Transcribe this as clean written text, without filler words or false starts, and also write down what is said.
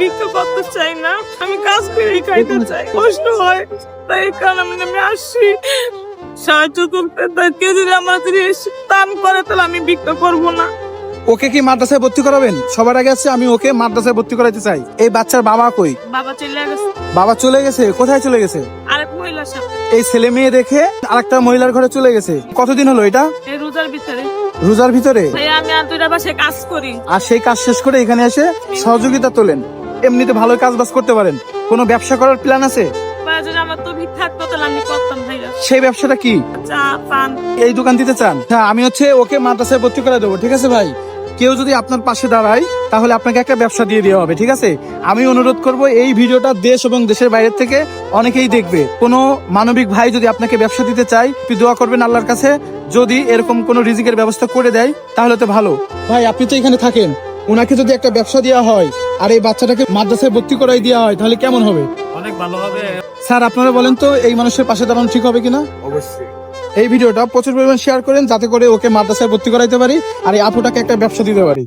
ভিক্ষা করতে চাই না, আমি কাজ করে খাইতে চাই, কষ্ট হয় তাই কারণে আমি আসছি সাহায্য করতে। তাই কেউ যদি আমার দান করে তাহলে আমি ভিক্ষা করবো না। ওকে কি মাদ্রাসায় ভর্তি করাবেন? সবার আগে আছে আমি ওকে মাদ্রাসায় ভর্তি করাইতে চাই। এই বাচ্চার বাবা কই? বাবা চলে গেছে বাবা চলে গেছে? কোথায় চলে গেছে? আরেক মহিলার সাথে। এই ছেলে মেয়ে দেখে আরেকটা মহিলার ঘরে চলে গেছে। কতদিন হলো এটা? এই রোজার ভিতরে। রোজার ভিতরে? তাই আমি আর দুইটা বাসায় কাজ করি। আর সেই কাজ শেষ করে এখানে এসে সহযোগিতা তোলেন। এমনিতে ভালো কাজ বাজ করতে পারেন। কোনো ব্যবসা করার প্ল্যান আছে? যদি আমার তো ভিক্ষা থাকতো তাহলে আমি করতাম ভাইয়া। সেই ব্যবসাটা কি? চা পান। এই দোকান দিতে চান? হ্যাঁ, আমি ওকে মাদ্রাসায় ভর্তি করে দেবো, ঠিক আছে ভাই? কেউ যদি আপনার পাশে দাঁড়ায় তাহলে আপনাকে একটা ব্যবসা দিয়ে দেওয়া হবে, ঠিক আছে? আমি অনুরোধ করব এই ভিডিওটা দেশ এবং দেশের বাইরে থেকে অনেকেই দেখবে। কোনো মানবিক ভাই যদি আপনাকে ব্যবসা দিতে চায়, আপনি দোয়া করবেন আল্লাহর কাছে, যদি এরকম কোনো রিজিকের ব্যবস্থা করে দেয় তাহলে তো ভালো। ভাই, আপনি তো এখানে থাকেন, ওনাকে যদি একটা ব্যবসা দেওয়া হয় আর এই বাচ্চাটাকে মাদ্রাসায় ভর্তি করাই দেওয়া হয় তাহলে কেমন হবে? অনেক ভালো হবে। স্যার, আপনারা বলেন তো এই মানুষের পাশে দাঁড়ানো ঠিক হবে কিনা? অবশ্যই। এই ভিডিওটা প্রচুর পরিমাণ শেয়ার করেন যাতে করে ওকে মাদ্রাসায় ভর্তি করাইতে পারি আর এই আপুটাকে একটা ব্যবসা দিতে পারি।